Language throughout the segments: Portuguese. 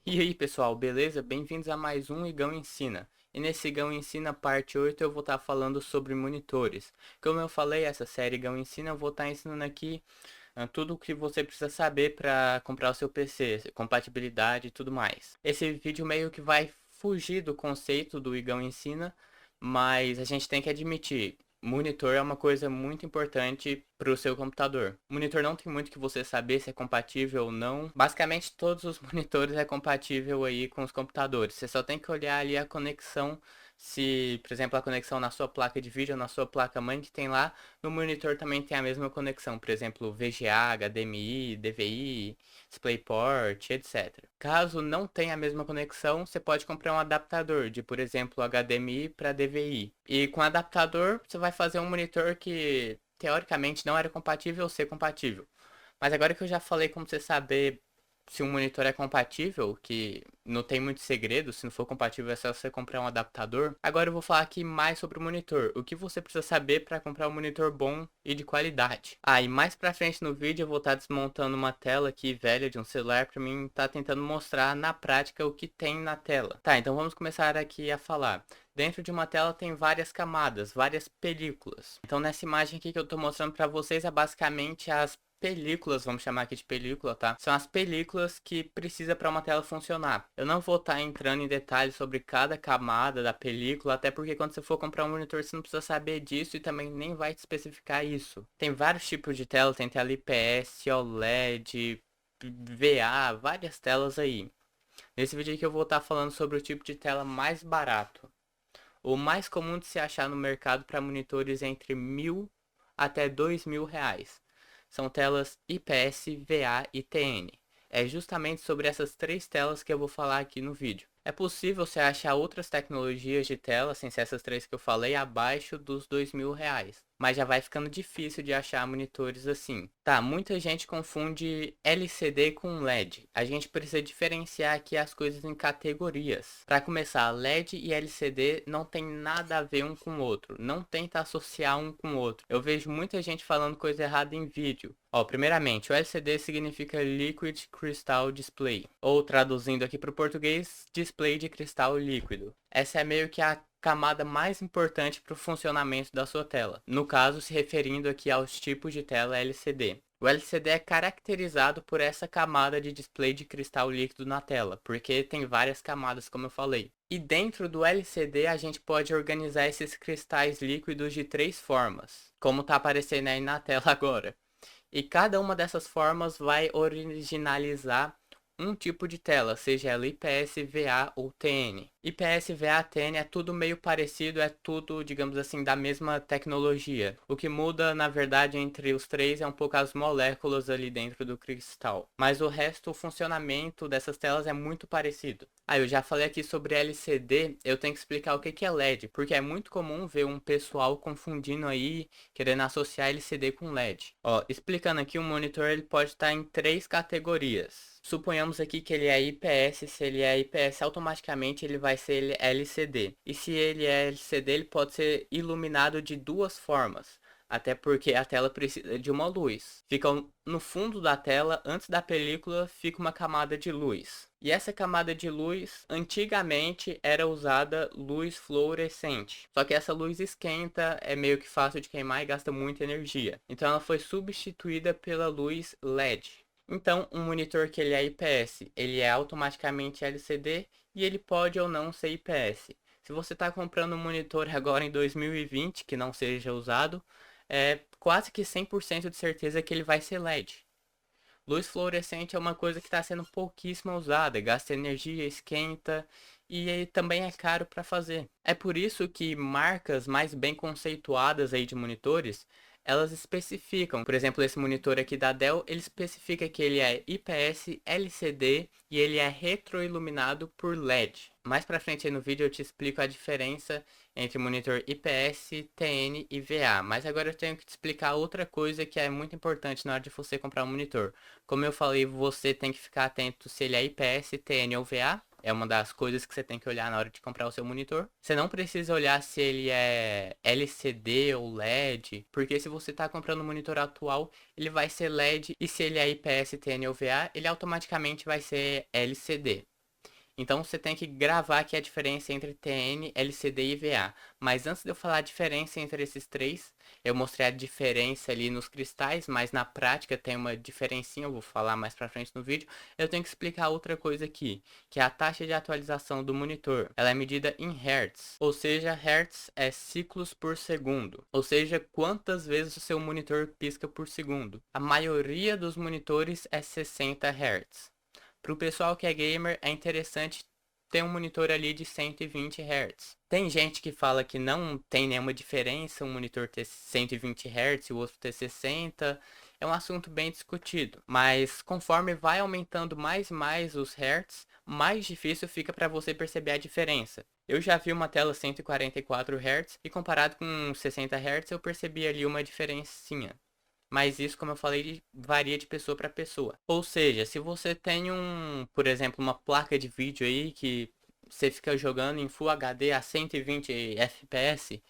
E aí pessoal, beleza? Bem-vindos a mais um Igão Ensina. E nesse Igão Ensina parte 8 eu vou estar falando sobre monitores. Como eu falei, essa série Igão Ensina eu vou estar ensinando aqui tudo o que você precisa saber para comprar o seu PC, compatibilidade e tudo mais. Esse vídeo meio que vai fugir do conceito do Igão Ensina, mas a gente tem que admitir, monitor é uma coisa muito importante para o seu computador. O monitor não tem muito que você saber se é compatível ou não. Basicamente todos os monitores é compatível aí com os computadores. Você só tem que olhar ali a conexão, se, por exemplo, a conexão na sua placa de vídeo ou na sua placa mãe que tem lá, no monitor também tem a mesma conexão, por exemplo, VGA, HDMI, DVI, DisplayPort, etc. Caso não tenha a mesma conexão, você pode comprar um adaptador de, por exemplo, HDMI para DVI. E com adaptador, você vai fazer um monitor que teoricamente não era compatível ser compatível. Mas agora que eu já falei como você saber se um monitor é compatível, que não tem muito segredo, se não for compatível é só você comprar um adaptador. Agora eu vou falar aqui mais sobre o monitor, o que você precisa saber para comprar um monitor bom e de qualidade. E mais pra frente no vídeo eu vou estar desmontando uma tela aqui velha de um celular para mim estar tentando mostrar na prática o que tem na tela. Tá, então vamos começar aqui a falar. Dentro de uma tela tem várias camadas, várias películas. Então nessa imagem aqui que eu estou mostrando para vocês é basicamente as películas, vamos chamar aqui de película, tá? São as películas que precisa para uma tela funcionar. Eu não vou estar entrando em detalhes sobre cada camada da película, até porque quando você for comprar um monitor você não precisa saber disso e também nem vai te especificar isso. Tem vários tipos de tela, tem tela IPS, OLED, VA, várias telas aí. Nesse vídeo aqui eu vou estar falando sobre o tipo de tela mais barato. O mais comum de se achar no mercado para monitores entre 1.000 até 2.000 reais. São telas IPS, VA e TN. É justamente sobre essas três telas que eu vou falar aqui no vídeo. É possível você achar outras tecnologias de tela, sem ser essas três que eu falei, abaixo dos 2.000 reais. Mas já vai ficando difícil de achar monitores assim. Tá, muita gente confunde LCD com LED. A gente precisa diferenciar aqui as coisas em categorias. Para começar, LED e LCD não tem nada a ver um com o outro. Não tenta associar um com o outro. Eu vejo muita gente falando coisa errada em vídeo. Primeiramente, o LCD significa Liquid Crystal Display, ou traduzindo aqui para o português, display de cristal líquido. Essa é meio que a camada mais importante para o funcionamento da sua tela, no caso se referindo aqui aos tipos de tela LCD. O LCD é caracterizado por essa camada de display de cristal líquido na tela, porque tem várias camadas, como eu falei. E dentro do LCD a gente pode organizar esses cristais líquidos de três formas, como está aparecendo aí na tela agora. E cada uma dessas formas vai originalizar um tipo de tela, seja ela IPS, VA ou TN. IPS, VA, TN é tudo meio parecido, é tudo, digamos assim, da mesma tecnologia. O que muda, na verdade, entre os três é um pouco as moléculas ali dentro do cristal. Mas o resto, o funcionamento dessas telas é muito parecido. Eu já falei aqui sobre LCD, eu tenho que explicar o que é LED, porque é muito comum ver um pessoal confundindo aí, querendo associar LCD com LED. Explicando aqui, um monitor ele pode estar em três categorias. Suponhamos aqui que ele é IPS, se ele é IPS, automaticamente ele vai ser LCD. E se ele é LCD, ele pode ser iluminado de duas formas. Até porque a tela precisa de uma luz. Fica no fundo da tela, antes da película, fica uma camada de luz. E essa camada de luz, antigamente, era usada luz fluorescente. Só que essa luz esquenta, é meio que fácil de queimar e gasta muita energia. Então ela foi substituída pela luz LED. Então, um monitor que ele é IPS, ele é automaticamente LCD e ele pode ou não ser IPS. Se você está comprando um monitor agora em 2020 que não seja usado, é quase que 100% de certeza que ele vai ser LED. Luz fluorescente é uma coisa que está sendo pouquíssimo usada, gasta energia, esquenta e também é caro para fazer. É por isso que marcas mais bem conceituadas aí de monitores, elas especificam, por exemplo, esse monitor aqui da Dell, ele especifica que ele é IPS LCD e ele é retroiluminado por LED. Mais pra frente aí no vídeo eu te explico a diferença entre monitor IPS, TN e VA, mas agora eu tenho que te explicar outra coisa que é muito importante na hora de você comprar um monitor. Como eu falei, você tem que ficar atento se ele é IPS, TN ou VA. É uma das coisas que você tem que olhar na hora de comprar o seu monitor. Você não precisa olhar se ele é LCD ou LED, porque se você está comprando um monitor atual, ele vai ser LED, e se ele é IPS, TN ou VA, ele automaticamente vai ser LCD. Então você tem que gravar aqui a diferença entre TN, LCD e VA. Mas antes de eu falar a diferença entre esses três, eu mostrei a diferença ali nos cristais, mas na prática tem uma diferencinha, eu vou falar mais pra frente no vídeo. Eu tenho que explicar outra coisa aqui, que é a taxa de atualização do monitor. Ela é medida em Hertz, ou seja, Hertz é ciclos por segundo, ou seja, quantas vezes o seu monitor pisca por segundo. A maioria dos monitores é 60 Hz. Para o pessoal que é gamer, é interessante ter um monitor ali de 120 Hz. Tem gente que fala que não tem nenhuma diferença um monitor ter 120 Hz e o outro ter 60. É um assunto bem discutido, mas conforme vai aumentando mais e mais os Hz, mais difícil fica para você perceber a diferença. Eu já vi uma tela 144 Hz e comparado com 60 Hz eu percebi ali uma diferencinha. Mas isso, como eu falei, varia de pessoa para pessoa. Ou seja, se você tem por exemplo, uma placa de vídeo aí que você fica jogando em Full HD a 120 FPS,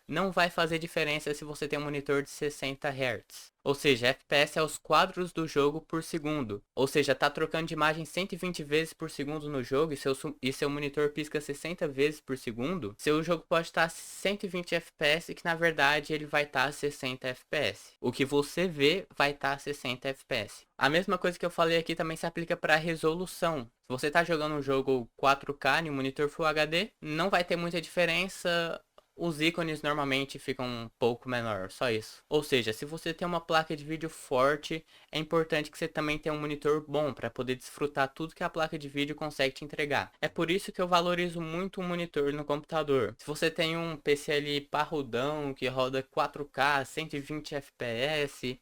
não vai fazer diferença se você tem um monitor de 60 Hz. Ou seja, FPS é os quadros do jogo por segundo. Ou seja, tá trocando de imagem 120 vezes por segundo no jogo e seu monitor pisca 60 vezes por segundo, seu jogo pode estar 120 FPS que na verdade ele vai estar 60 FPS. O que você vê vai estar 60 FPS. A mesma coisa que eu falei aqui também se aplica para resolução. Se você está jogando um jogo 4K em um monitor Full HD, não vai ter muita diferença. Os ícones normalmente ficam um pouco menor, só isso. Ou seja, se você tem uma placa de vídeo forte, é importante que você também tenha um monitor bom para poder desfrutar tudo que a placa de vídeo consegue te entregar. É por isso que eu valorizo muito um monitor no computador. Se você tem um PC ali parrudão que roda 4K, 120 FPS,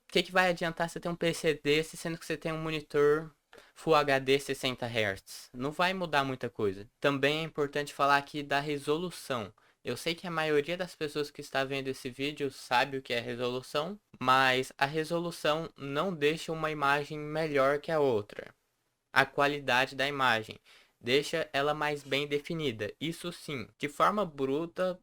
o que vai adiantar você ter um PC desse sendo que você tem um monitor Full HD 60 Hz? Não vai mudar muita coisa. Também é importante falar aqui da resolução. Eu sei que a maioria das pessoas que está vendo esse vídeo sabe o que é resolução, mas a resolução não deixa uma imagem melhor que a outra. A qualidade da imagem deixa ela mais bem definida. Isso sim, de forma bruta,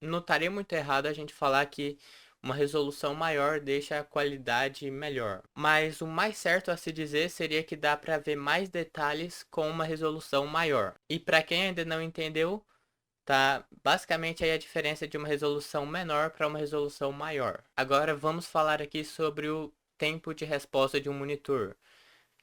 não estaria muito errado a gente falar que uma resolução maior deixa a qualidade melhor. Mas o mais certo a se dizer seria que dá para ver mais detalhes com uma resolução maior. E para quem ainda não entendeu, tá basicamente aí a diferença de uma resolução menor para uma resolução maior. Agora vamos falar aqui sobre o tempo de resposta de um monitor,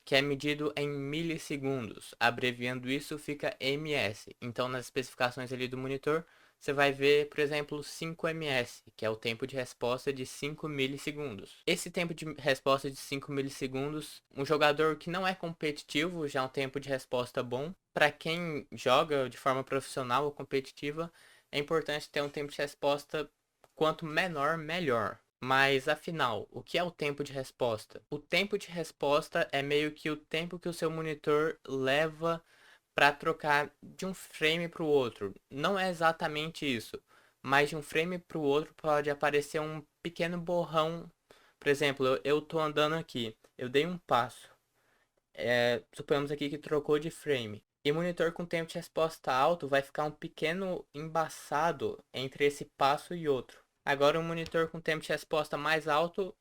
que é medido em milissegundos. Abreviando isso fica ms. Então nas especificações ali do monitor, você vai ver, por exemplo, 5 ms, que é o tempo de resposta de 5 milissegundos. Esse tempo de resposta de 5 milissegundos, um jogador que não é competitivo já é um tempo de resposta bom. Para quem joga de forma profissional ou competitiva, é importante ter um tempo de resposta quanto menor, melhor. Mas afinal, o que é o tempo de resposta? O tempo de resposta é meio que o tempo que o seu monitor leva para trocar de um frame para o outro. Não é exatamente isso, mas de um frame para o outro pode aparecer um pequeno borrão. Por exemplo, eu tô andando aqui, eu dei um passo. Suponhamos aqui que trocou de frame. E o monitor com tempo de resposta alto vai ficar um pequeno embaçado entre esse passo e outro. Agora um monitor com tempo de resposta mais alto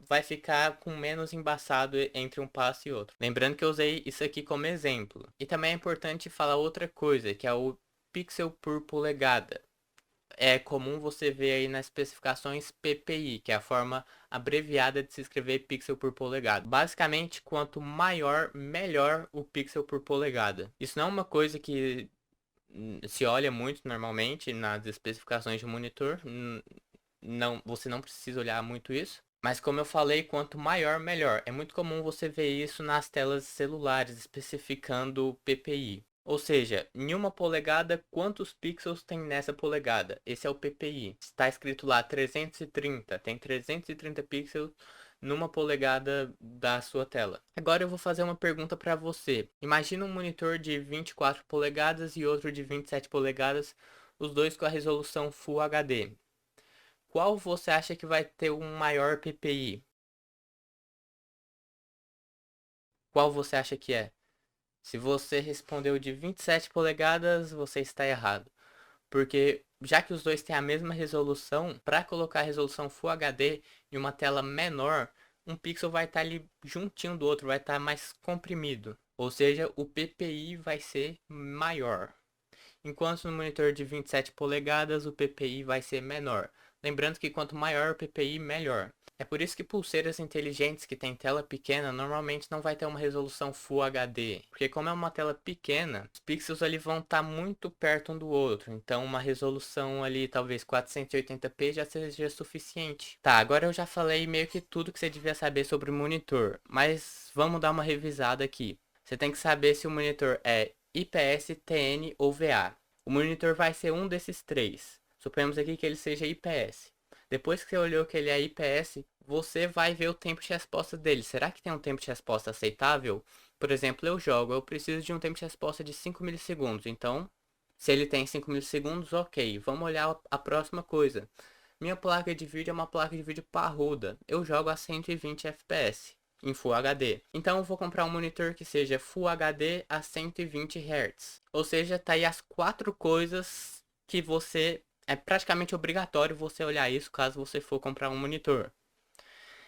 vai ficar com menos embaçado entre um passo e outro. Lembrando que eu usei isso aqui como exemplo. E também é importante falar outra coisa, que é o pixel por polegada. É comum você ver aí nas especificações PPI, que é a forma abreviada de se escrever pixel por polegada. Basicamente, quanto maior, melhor o pixel por polegada. Isso não é uma coisa que se olha muito normalmente nas especificações de monitor. Não, você não precisa olhar muito isso. Mas como eu falei, quanto maior, melhor. É muito comum você ver isso nas telas celulares, especificando PPI. Ou seja, em uma polegada, quantos pixels tem nessa polegada? Esse é o PPI. Está escrito lá 330. Tem 330 pixels numa polegada da sua tela. Agora eu vou fazer uma pergunta para você. Imagina um monitor de 24 polegadas e outro de 27 polegadas, os dois com a resolução Full HD. Qual você acha que vai ter um maior PPI? Qual você acha que é? Se você respondeu de 27 polegadas, você está errado. Porque já que os dois têm a mesma resolução, para colocar a resolução Full HD em uma tela menor, um pixel vai estar ali juntinho do outro, vai estar mais comprimido. ou seja, o PPI vai ser maior. Enquanto no monitor de 27 polegadas o PPI vai ser menor. Lembrando que quanto maior o PPI, melhor. É por isso que pulseiras inteligentes que têm tela pequena normalmente não vai ter uma resolução Full HD, porque como é uma tela pequena, os pixels ali vão estar muito perto um do outro, então uma resolução ali talvez 480p já seja suficiente. Tá, agora eu já falei meio que tudo que você devia saber sobre o monitor, mas vamos dar uma revisada aqui. Você tem que saber se o monitor é IPS, TN ou VA. O monitor vai ser um desses três. Suponhamos aqui que ele seja IPS. Depois que você olhou que ele é IPS, você vai ver o tempo de resposta dele. Será que tem um tempo de resposta aceitável? Por exemplo, eu jogo, eu preciso de um tempo de resposta de 5 milissegundos. Então, se ele tem 5 milissegundos, ok. Vamos olhar a próxima coisa. Minha placa de vídeo é uma placa de vídeo parruda. Eu jogo a 120 FPS em Full HD. Então eu vou comprar um monitor que seja Full HD a 120 Hz. Ou seja, tá aí as quatro coisas que você é praticamente obrigatório você olhar isso caso você for comprar um monitor.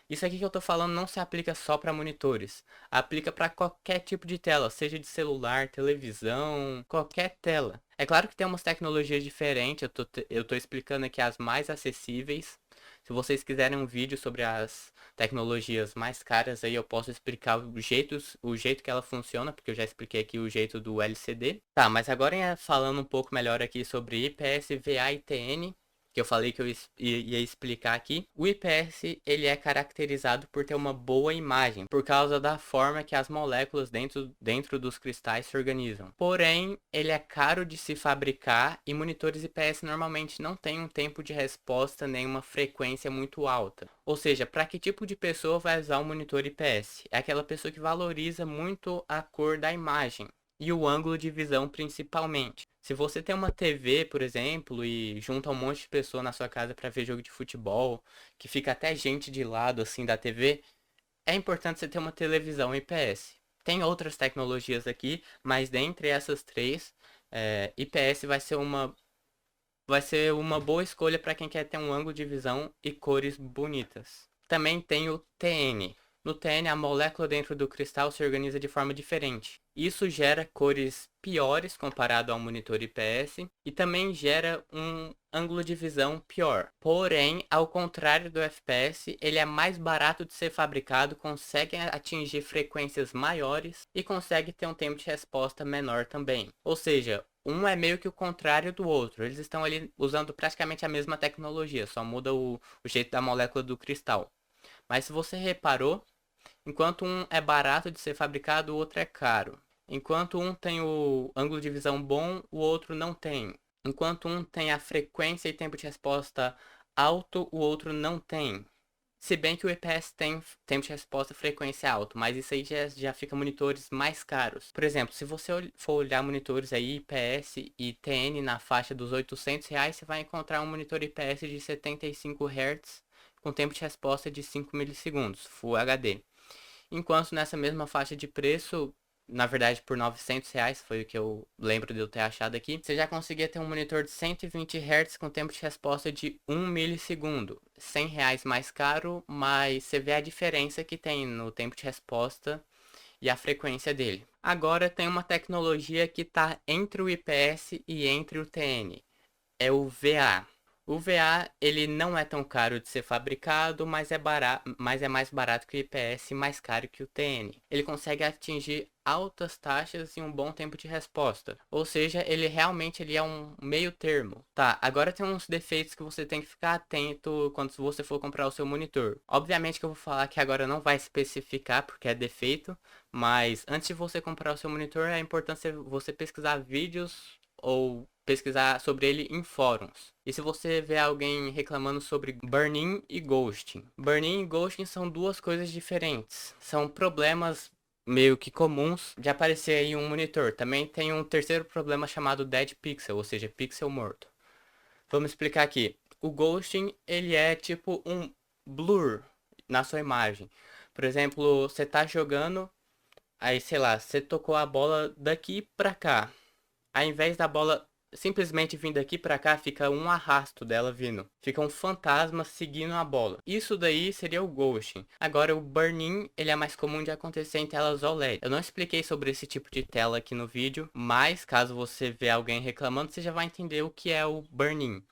Isso aqui que eu tô falando não se aplica só para monitores, aplica para qualquer tipo de tela, seja de celular, televisão, qualquer tela. É claro que tem umas tecnologias diferentes, eu tô explicando aqui as mais acessíveis. Se vocês quiserem um vídeo sobre as tecnologias mais caras, aí eu posso explicar o jeito que ela funciona, porque eu já expliquei aqui o jeito do LCD. Tá, mas agora falando um pouco melhor aqui sobre IPS, VA e TN, que eu falei que eu ia explicar aqui. O IPS ele é caracterizado por ter uma boa imagem, por causa da forma que as moléculas dentro dos cristais se organizam. Porém, ele é caro de se fabricar e monitores IPS normalmente não têm um tempo de resposta nem uma frequência muito alta. Ou seja, para que tipo de pessoa vai usar um monitor IPS? É aquela pessoa que valoriza muito a cor da imagem e o ângulo de visão principalmente. Se você tem uma TV, por exemplo, e junta um monte de pessoa na sua casa para ver jogo de futebol, que fica até gente de lado assim da TV, é importante você ter uma televisão IPS. Tem outras tecnologias aqui, mas dentre essas três, IPS vai ser uma boa escolha para quem quer ter um ângulo de visão e cores bonitas. Também tem o TN. No TN, a molécula dentro do cristal se organiza de forma diferente. Isso gera cores piores comparado ao monitor IPS e também gera um ângulo de visão pior. Porém, ao contrário do FPS, ele é mais barato de ser fabricado, consegue atingir frequências maiores e consegue ter um tempo de resposta menor também. Ou seja, um é meio que o contrário do outro. Eles estão ali usando praticamente a mesma tecnologia, só muda o jeito da molécula do cristal. Mas se você reparou, enquanto um é barato de ser fabricado, o outro é caro. Enquanto um tem o ângulo de visão bom, o outro não tem. Enquanto um tem a frequência e tempo de resposta alto, o outro não tem. Se bem que o IPS tem tempo de resposta e frequência alto, mas isso aí já fica monitores mais caros. Por exemplo, se você for olhar monitores aí IPS e TN na faixa dos R$ 800, você vai encontrar um monitor IPS de 75 Hz com tempo de resposta de 5 milissegundos, Full HD. Enquanto nessa mesma faixa de preço, na verdade por R$ 900, foi o que eu lembro de eu ter achado aqui, você já conseguia ter um monitor de 120 Hz com tempo de resposta de 1 milissegundo. R$ 100 mais caro, mas você vê a diferença que tem no tempo de resposta e a frequência dele. Agora tem uma tecnologia que está entre o IPS e entre o TN. É o VA. O VA, ele não é tão caro de ser fabricado, mas é mais barato que o IPS e mais caro que o TN. Ele consegue atingir altas taxas e um bom tempo de resposta. Ou seja, ele é um meio termo. Tá, agora tem uns defeitos que você tem que ficar atento quando você for comprar o seu monitor. Obviamente que eu vou falar que agora não vai especificar porque é defeito, mas antes de você comprar o seu monitor, é importante você pesquisar vídeos ou pesquisar sobre ele em fóruns. E se você vê alguém reclamando sobre burn-in e ghosting. Burn-in e ghosting são duas coisas diferentes. São problemas meio que comuns de aparecer em um monitor. Também tem um terceiro problema chamado dead pixel, ou seja, pixel morto. Vamos explicar aqui. O ghosting, ele é tipo um blur na sua imagem. Por exemplo, você tá jogando, aí sei lá, você tocou a bola daqui pra cá. Ao invés da bola simplesmente vindo aqui pra cá, fica um arrasto dela vindo. Fica um fantasma seguindo a bola. Isso daí seria o ghosting. Agora o burn-in, ele é mais comum de acontecer em telas OLED. Eu não expliquei sobre esse tipo de tela aqui no vídeo, mas caso você vê alguém reclamando, você já vai entender o que é o burn-in.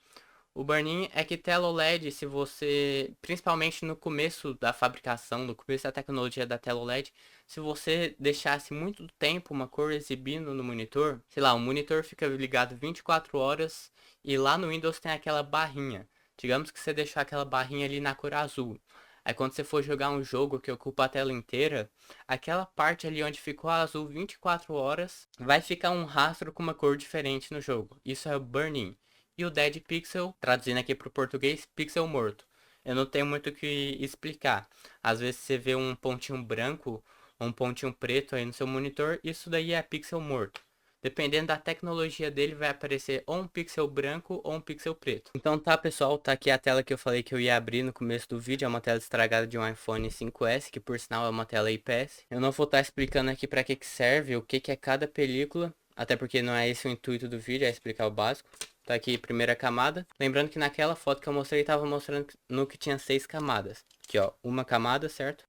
O burn-in é que tela OLED, se você, principalmente no começo da fabricação, no começo da tecnologia da tela OLED, se você deixasse muito tempo uma cor exibindo no monitor, sei lá, o monitor fica ligado 24 horas e lá no Windows tem aquela barrinha. Digamos que você deixou aquela barrinha ali na cor azul. Aí quando você for jogar um jogo que ocupa a tela inteira, aquela parte ali onde ficou azul 24 horas, vai ficar um rastro com uma cor diferente no jogo. Isso é o burn-in. E o Dead Pixel, traduzindo aqui para o português, pixel morto. Eu não tenho muito o que explicar. Às vezes você vê um pontinho branco ou um pontinho preto aí no seu monitor, isso daí é pixel morto. Dependendo da tecnologia dele, vai aparecer ou um pixel branco ou um pixel preto. Então tá, pessoal, tá aqui a tela que eu falei que eu ia abrir no começo do vídeo. É uma tela estragada de um iPhone 5S, que por sinal é uma tela IPS. Eu não vou estar explicando aqui para que serve, o que é cada película, até porque não é esse o intuito do vídeo, é explicar o básico. Tá aqui, primeira camada. Lembrando que naquela foto que eu mostrei, tava mostrando no que tinha 6 camadas. Aqui, ó, uma camada, certo?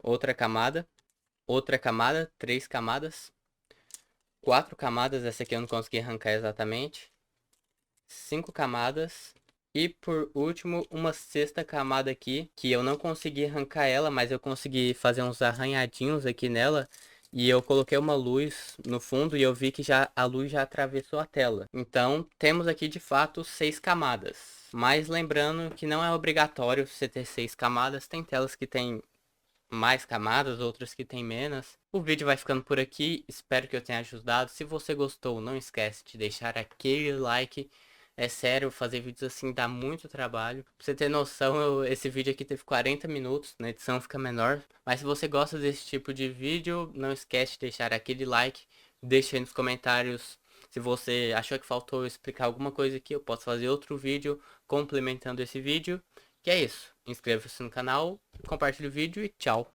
Outra camada, 3 camadas, 4 camadas, essa aqui eu não consegui arrancar exatamente, 5 camadas, e por último, uma sexta camada aqui, que eu não consegui arrancar ela, mas eu consegui fazer uns arranhadinhos aqui nela, e eu coloquei uma luz no fundo e eu vi que já a luz já atravessou a tela. Então, temos aqui de fato 6 camadas. Mas lembrando que não é obrigatório você ter 6 camadas, tem telas que tem mais camadas, outras que tem menos. O vídeo vai ficando por aqui, espero que eu tenha ajudado. Se você gostou, não esquece de deixar aquele like. É sério, fazer vídeos assim dá muito trabalho. Pra você ter noção, esse vídeo aqui teve 40 minutos, na edição fica menor. Mas se você gosta desse tipo de vídeo, não esquece de deixar aquele like. Deixa aí nos comentários se você achou que faltou eu explicar alguma coisa aqui. Eu posso fazer outro vídeo complementando esse vídeo. Que é isso. Inscreva-se no canal, compartilhe o vídeo e tchau.